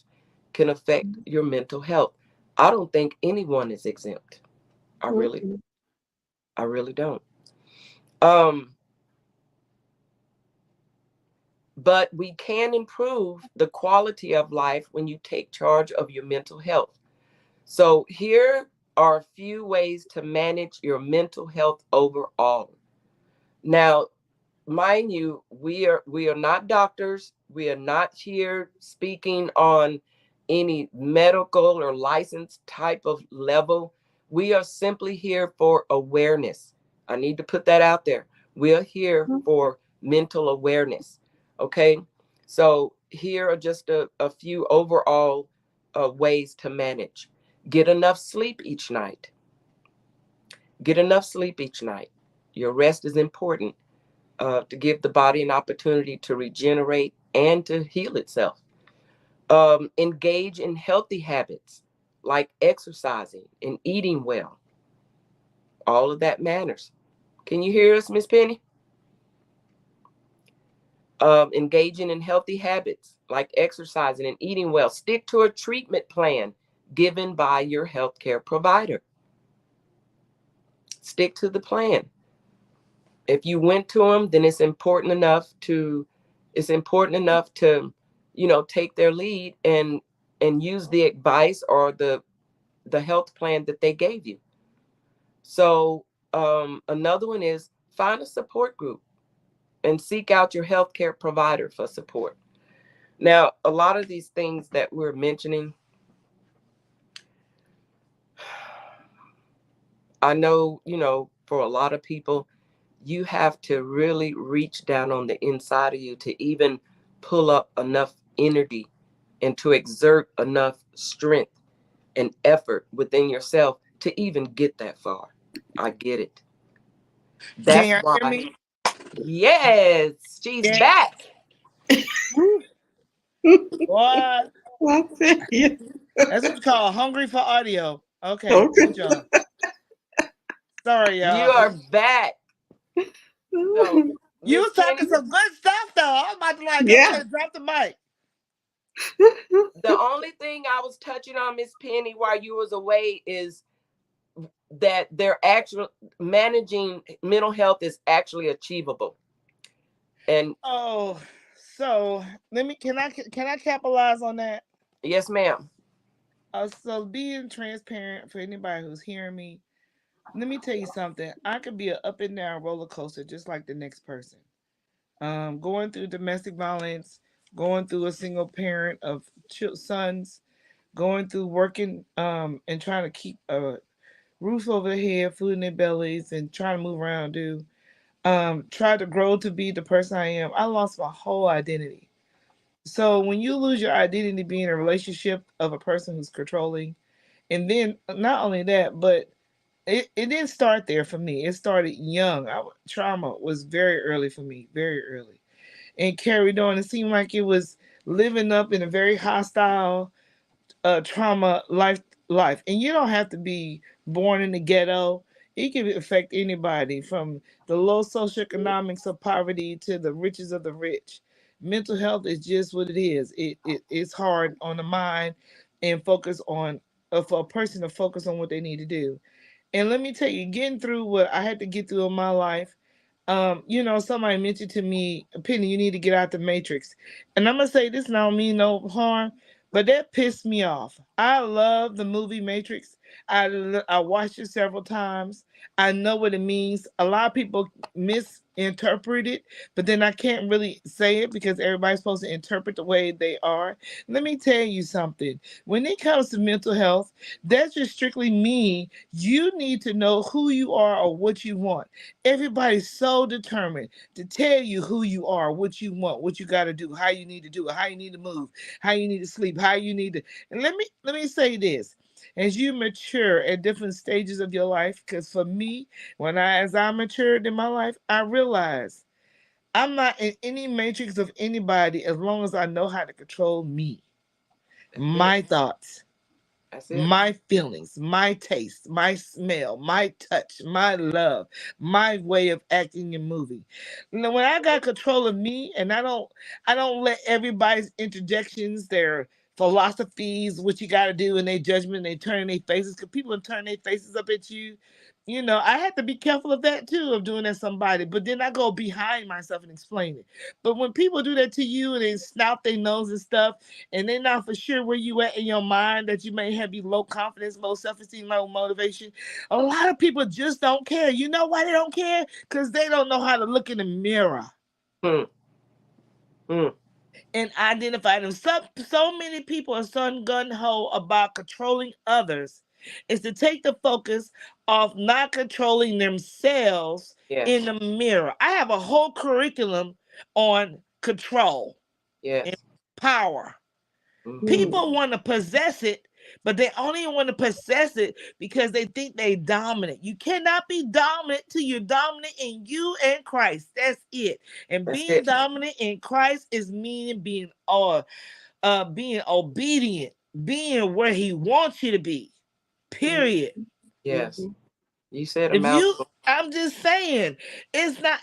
can affect your mental health. I don't think anyone is exempt. I really, Mm-hmm. I really don't. Um, but we can improve the quality of life when you take charge of your mental health. So here are a few ways to manage your mental health overall. Now, mind you, we are not doctors. We are not here speaking on any medical or licensed type of level. We are simply here for awareness. I need to put that out there. We are here for mental awareness. Okay. So here are just a few overall ways to manage. Get enough sleep each night. Get enough sleep each night. Your rest is important to give the body an opportunity to regenerate and to heal itself. Engage in healthy habits like exercising and eating well. All of that matters. Can you hear us, Miss Penny? Engaging in healthy habits like exercising and eating well. Stick to a treatment plan given by your healthcare provider. Stick to the plan. If you went to them, then it's important enough to take their lead and use the advice or the health plan that they gave you. So another one is find a support group and seek out your healthcare provider for support. Now, a lot of these things that we're mentioning, I know, for a lot of people, you have to really reach down on the inside of you to even pull up enough energy and to exert enough strength and effort within yourself to even get that far. I get it. Can That's you hear why, me? yes, she's Yeah. back. What? Yeah. That's what you call hungry for audio. Okay, Okay. good job. Sorry, You y'all. are back. So, You Miss was talking Penny, some good stuff, though. I'm about to go Yeah. ahead and drop the mic. the only thing I was touching on, Miss Penny, while you was away is that they're actually managing mental health is actually achievable. And Oh, so can I capitalize on that? yes, ma'am. So being transparent for anybody who's hearing me, let me tell you something. I could be a up and down roller coaster just like the next person. Going through domestic violence, going through a single parent of sons, going through working and trying to keep a roof over their head, food in their bellies, and trying to move around. Do try to grow to be the person I am. I lost my whole identity. So when you lose your identity, being in a relationship of a person who's controlling, and then not only that, but it didn't start there for me. It started young. Trauma was very early for me, very early, and carried on. It seemed like it was living up in a very hostile trauma life. And you don't have to be born in the ghetto. It can affect anybody from the low socioeconomics of poverty to the riches of the rich. Mental health is just what it is. It's hard on the mind and focus on for a person to focus on what they need to do. And let me tell you, getting through what I had to get through in my life, somebody mentioned to me, Penny, you need to get out the matrix. And I'm gonna say this, and I don't mean no harm, but that pissed me off. I love the movie Matrix. I watched it several times. I know what it means. A lot of people misinterpret it, but then I can't really say it because everybody's supposed to interpret the way they are. Let me tell you something. When it comes to mental health, that's just strictly me. You need to know who you are or what you want. Everybody's so determined to tell you who you are, what you want, what you got to do, how you need to do it, how you need to move, how you need to sleep, how you need to. And let me say this. As you mature at different stages of your life, because for me, as I matured in my life, I realized I'm not in any matrix of anybody as long as I know how to control me, That's it. my thoughts, That's it. my feelings, my taste, my smell, my touch, my love, my way of acting and moving. Now, when I got control of me, and I don't let everybody's interjections, their philosophies, what you got to do, and their judgment, they turn their faces, because people turn their faces up at you. I had to be careful of that too, of doing that to somebody. But then I go behind myself and explain it. But when people do that to you and they snout their nose and stuff, and they're not for sure where you at in your mind, that you may have you low confidence, low self-esteem, low motivation. A lot of people just don't care. You know why they don't care? Because they don't know how to look in the mirror Hmm. Hmm. and identify them. So many people are so gun-ho about controlling others is to take the focus off not controlling themselves in Yes. the mirror. I have a whole curriculum on control and Yes. power. Mm-hmm. Mhm. People want to possess it, but they only want to possess it because they think they dominant. You cannot be dominant till you're dominant in you and Christ. That's it. And That's being it. dominant in Christ is meaning being obedient, being where He wants you to be. Period. Yes. Mhm. You said a If you, mouthful. I'm just saying, it's not,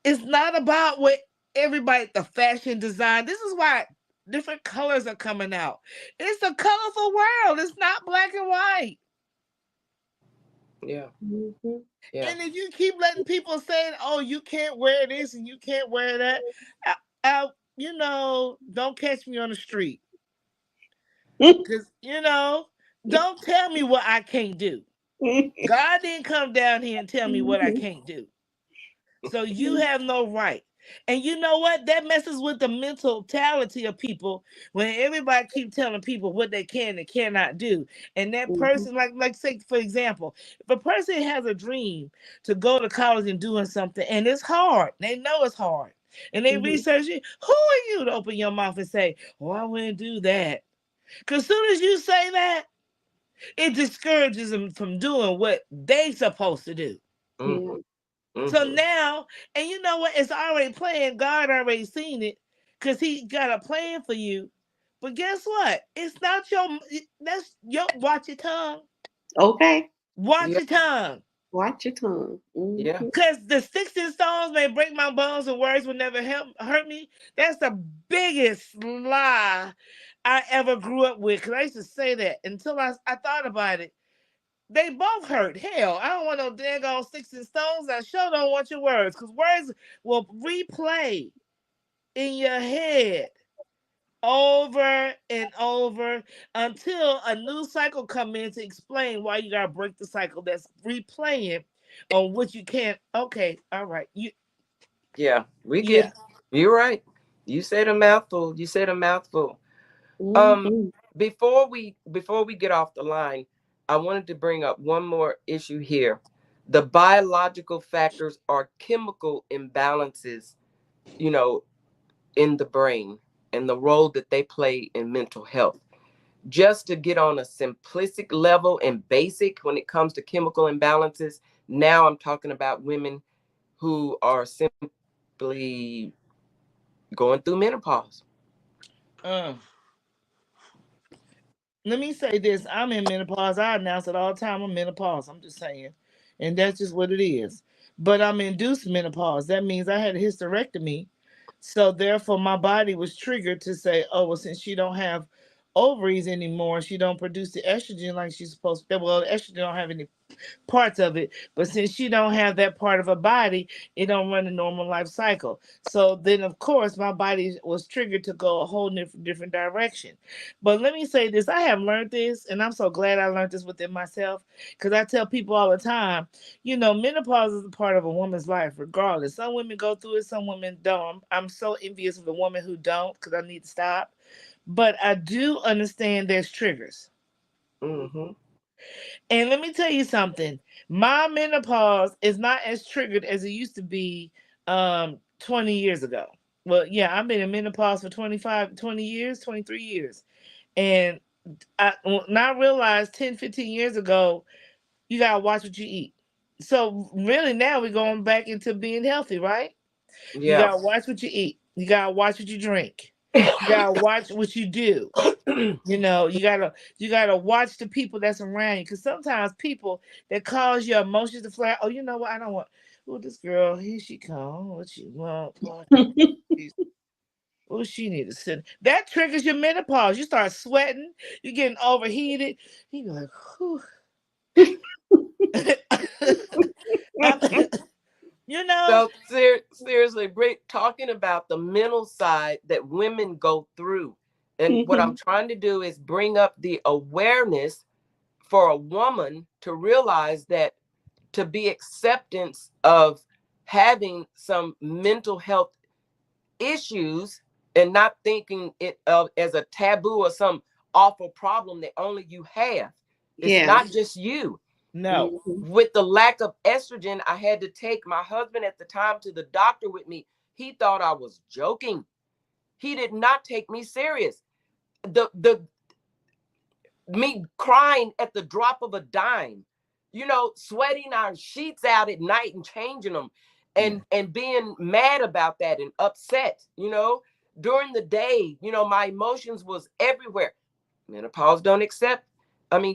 it's not about what everybody, the fashion design. This is why different colors are coming out. It's a colorful world. It's not black and white. Yeah. Mhm. Yeah. And if you keep letting people say, "Oh, you can't wear this and you can't wear that," I, don't catch me on the street, because don't tell me what I can't do. God didn't come down here and tell me what I Mhm. can't do. So you have no right. And you know what? That messes with the mentality of people when everybody keep telling people what they can and cannot do. And that Mhm. person, like say for example, if a person has a dream to go to college and doing something, and it's hard, they know it's hard, and they Mhm. research it. Who are you to open your mouth and say, "Oh, I wouldn't do that"? Because soon as you say that, it discourages them from doing what they supposed to do. Mm-hmm. Yeah. So Mm-hmm. now, and you know what? It's already planned. God already seen it because He got a plan for you. But guess what? It's not your. That's your. Watch your tongue. Okay. Watch Yeah. your tongue. Watch your tongue. Yeah. Mhm. Because the sticks and stones may break my bones and words will never hurt me. That's the biggest lie I ever grew up with. Because I used to say that until I thought about it. They both hurt. Hell, I don't want no daggone sticks and stones. I sure don't want your words, because words will replay in your head over and over until a new cycle come in to explain why you gotta break the cycle that's replaying on what you can't. Okay, all right. Yeah, we get Yeah. it. You're right. You said a mouthful. You said a mouthful. Um, Mm-hmm. before we get off the line, I wanted to bring up one more issue here. The biological factors are chemical imbalances, you know, in the brain and the role that they play in mental health. Just to get on a simplistic level and basic when it comes to chemical imbalances, now I'm talking about women who are simply going through menopause. Uh, Let me say this. I'm in menopause. I announce it all the time. I'm menopause. I'm just saying. And that's just what it is. But I'm induced menopause. That means I had a hysterectomy. So therefore my body was triggered to say, oh, well, since she don't have ovaries anymore, she don't produce the estrogen like she's supposed to. Well, estrogen don't have any parts of it, but since she don't have that part of her body, it don't run a normal life cycle. So then of course my body was triggered to go a whole different direction. But let me say this, I have learned this, and I'm so glad I learned this within myself, because I tell people all the time, menopause is a part of a woman's life regardless. Some women go through it, some women don't. I'm so envious of the woman who don't, because I need to stop. But I do understand there's triggers. Mm-hmm. And let me tell you something. My menopause is not as triggered as it used to be 20 years ago. Well, yeah, I've been in menopause for 25, 20 years, 23 years. And when I realized 10, 15 years ago, you got to watch what you eat. So really now we're going back into being healthy, right? You Yeah. got to watch what you eat. You got to watch what you drink. You got to watch what you do. You gotta watch the people that's around you, because sometimes people that cause your emotions to flare. Oh, you know what? I don't want. Oh, this girl, here she come. What she want? Oh, she need to sit. That triggers your menopause. You start sweating. You're getting overheated. You be like, whew. I'm- you know. So seriously, Britt, talking about the mental side that women go through. And what I'm Mm-hmm. trying to do is bring up the awareness for a woman to realize that to be acceptance of having some mental health issues and not thinking it of as a taboo or some awful problem that only you have. It's Yeah. not just you. No. Mm-hmm. With the lack of estrogen, I had to take my husband at the time to the doctor with me. He thought I was joking. He did not take me serious. The me crying at the drop of a dime, sweating our sheets out at night and changing them, Yeah. and being mad about that and upset, during the day, my emotions was everywhere. Menopause don't accept,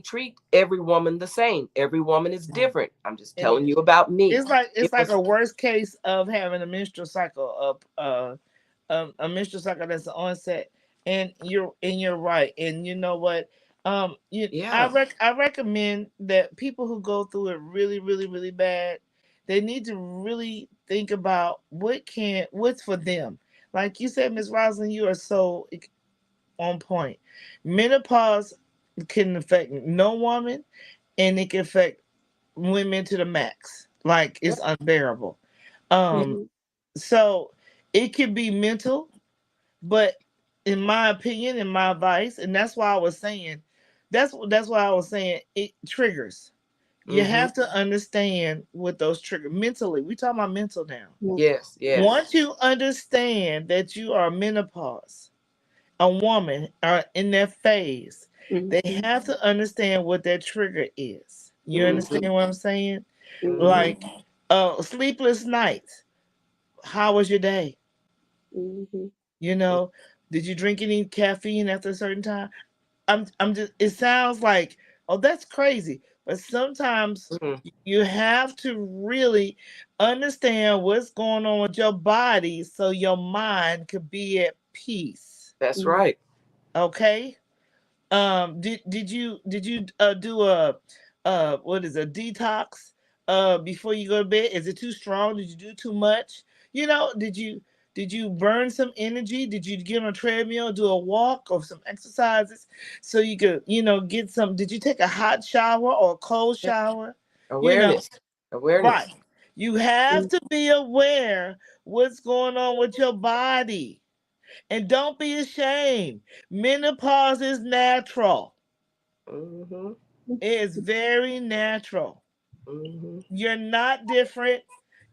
treat every woman the same. Every woman is different. I'm just And telling you about me. it's It like was a worst case of having a menstrual cycle of a menstrual cycle that's the onset. And you're right. And you know what? Yeah. I recommend that people who go through it really, really, really bad, they need to really think about what's for them. Like you said, Miss Rosalind, you are so on point. Menopause can affect no woman, and it can affect women to the max. Like Yeah. it's unbearable. Um, Mm-hmm. so it can be mental, but in my opinion, in my advice, and that's why I was saying, that's why I was saying it triggers. You Mm-hmm. have to understand what those trigger mentally. We talking about mental now. Yes, yes. Once you understand that you are menopause, a woman are in that phase, they Mm-hmm. have to understand what that trigger is. You Mm-hmm. understand what I'm saying? Mm-hmm. Like sleepless nights. How was your day? Mm-hmm. You know, did you drink any caffeine after a certain time? I'm just it sounds like, oh, that's crazy. But sometimes Mm-hmm. you have to really understand what's going on with your body so your mind could be at peace. That's Mm-hmm. right. Okay? Did you do a what is a detox before you go to bed? Is it too strong? Did you do too much? Did you Did you burn some energy? Did you get on a treadmill, do a walk or some exercises so you could, get some? Did you take a hot shower or a cold shower? You know, Awareness. Awareness. right. You have Mm, to be aware what's going on with your body. And don't be ashamed. Menopause is natural. Mm-hmm. It is very natural. Mm-hmm. You're not different.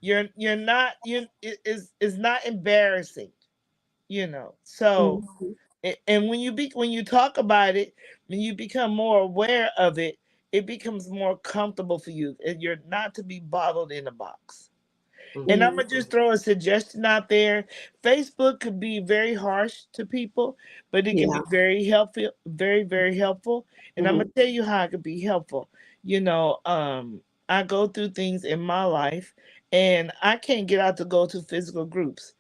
You're not you is not embarrassing, So mhm. and when you talk about it, when you become more aware of it, it becomes more comfortable for you. And you're not to be bottled in a box. And I'm Mm-hmm. gonna just throw a suggestion out there. Facebook could be very harsh to people, but it can Yeah. be very helpful, very, very helpful. And I'm gonna Mhm. tell you how it could be helpful. I go through things in my life and I can't get out to go to physical groups.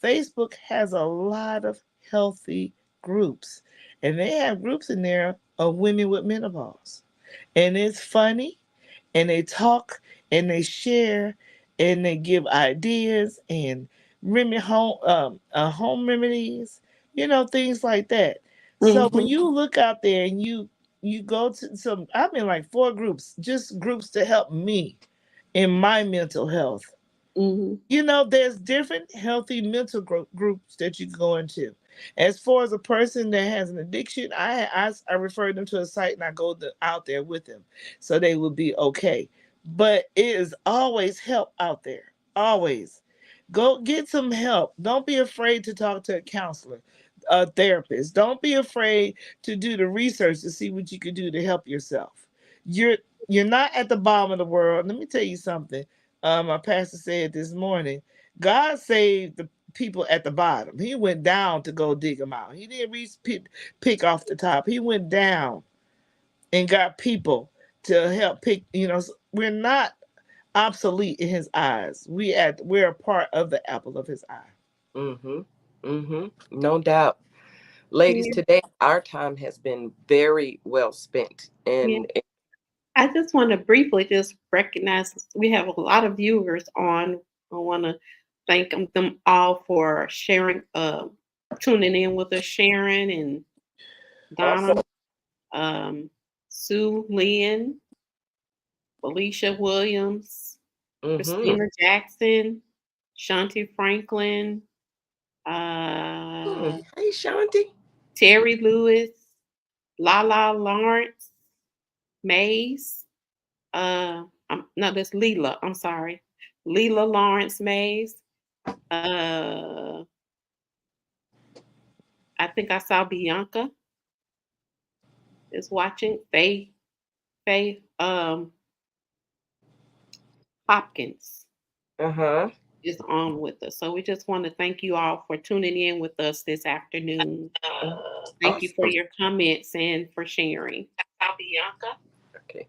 Facebook has a lot of healthy groups, and they have groups in there of women with menopause. And it's funny, and they talk and they share and they give ideas and home remedies, things like that. So when Mhm. you look out there and you go to some, I'm in like 4 groups, just groups to help me in my mental health. Mhm. There's different healthy mental groups that you can go into. As far as a person that has an addiction, I refer them to a site and I go out there with them so they will be okay. But it is always help out there. Always. Go get some help. Don't be afraid to talk to a counselor, a therapist. Don't be afraid to do the research to see what you can do to help yourself. You're you're not at the bottom of the world. Let me tell you something. My pastor said this morning, God saved the people at the bottom. He went down to go dig them out. He didn't pick off the top. He went down and got people to help pick. We're not obsolete in His eyes. We're a part of the apple of His eye. Mm-hmm. Mm-hmm. No doubt. Ladies, Yeah. today our time has been very well spent. Yeah. And I just want to briefly just recognize we have a lot of viewers on. I want to thank them all for sharing, tuning in with us, Sharon and Donna, also, um, Sue Lynn, Felicia Williams, mm-hmm. Christina Jackson, Shanti Franklin, uh, Hey, Shanti. Terry Lewis, Lala Lawrence, Mays. No, that's Leela. I'm sorry, Leela Lawrence Mays. Uh, I think I saw Bianca is watching. Faye Hopkins Uh-huh. is on with us. So we just want to thank you all for tuning in with us this afternoon. Thank you for Awesome. your comments and for sharing. Okay.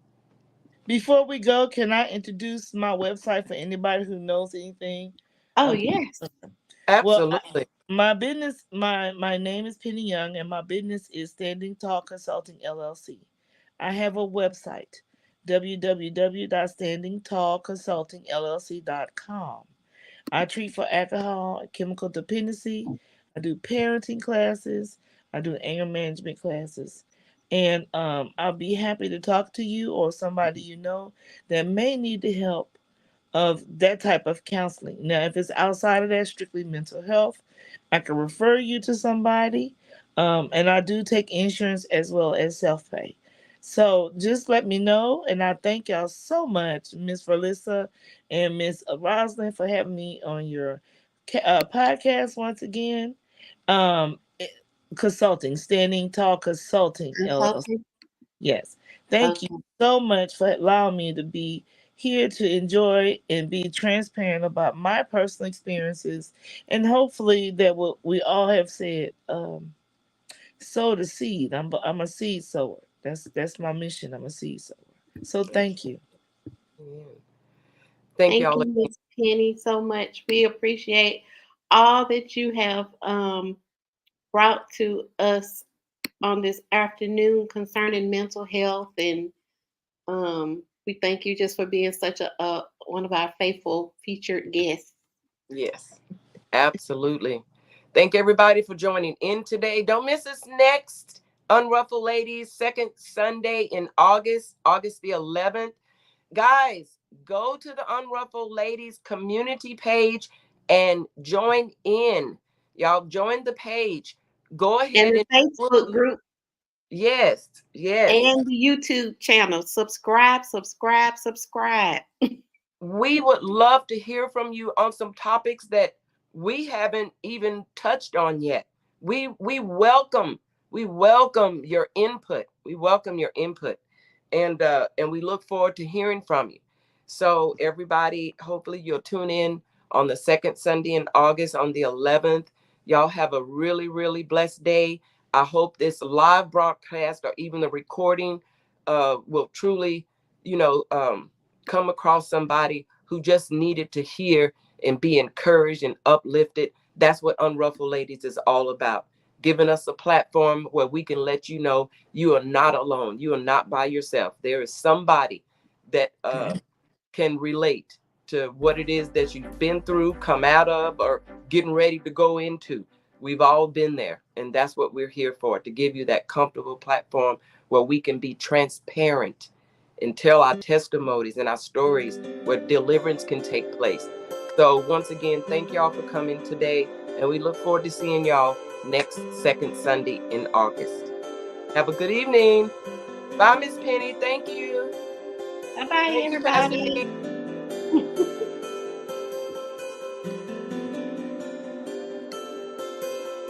Before we go, can I introduce my website for anybody who knows anything? Oh Um, yes. well, Absolutely. my business, my name is Penny Young, and my business is Standing Tall Consulting LLC. I have a website, www.standingtallconsultingllc.com. I treat for alcohol and chemical dependency. I do parenting classes. I do anger management classes. And I'll be happy to talk to you or somebody you know that may need the help of that type of counseling. Now, if it's outside of that, strictly mental health, I can refer you to somebody. And I do take insurance as well as self pay. So just let me know. And I thank y'all so much, Miss Felissa and Miss Rosalind, for having me on your podcast once again. Um, it- Consulting, Standing Tall Consulting, LLC. Consulting. Yes. Thank you Okay. so much for allowing me to be here to enjoy and be transparent about my personal experiences. And hopefully that what we all have said, sow the seed. I'm a seed sower. That's my mission. I'm a seed sower. So thank you. Yeah. Thank Thank y'all. you, Miss Penny, so much. We appreciate all that you have brought to us on this afternoon concerning mental health, and we thank you just for being such a one of our faithful featured guests. Yes. Absolutely. Thank everybody for joining in today. Don't miss us next Unruffled Ladies, second Sunday in August, August the 11th. Guys, go to the Unruffled Ladies community page and join in. Y'all join the page. Go And ahead the and Facebook group yes, yes. and the YouTube channel. Subscribe, subscribe, subscribe. We would love to hear from you on some topics that we haven't even touched on yet. We welcome your input. We welcome your input, and we look forward to hearing from you. So everybody, hopefully you'll tune in on the second Sunday in August on the 11th. Y'all have a really really blessed day. I hope this live broadcast or even the recording will truly, you know, come across somebody who just needed to hear and be encouraged and uplifted. That's what Unruffled Ladies is all about. Giving us a platform where we can let you know you are not alone. You are not by yourself. There is somebody that can relate to what it is that you've been through, come out of, or getting ready to go into. We've all been there, and that's what we're here for, to give you that comfortable platform where we can be transparent and tell our testimonies and our stories where deliverance can take place. So once again, thank y'all for coming today, and we look forward to seeing y'all next second Sunday in August. Have a good evening. Bye, Miss Penny. Thank you. Bye bye, Thank you, Pastor everybody. D.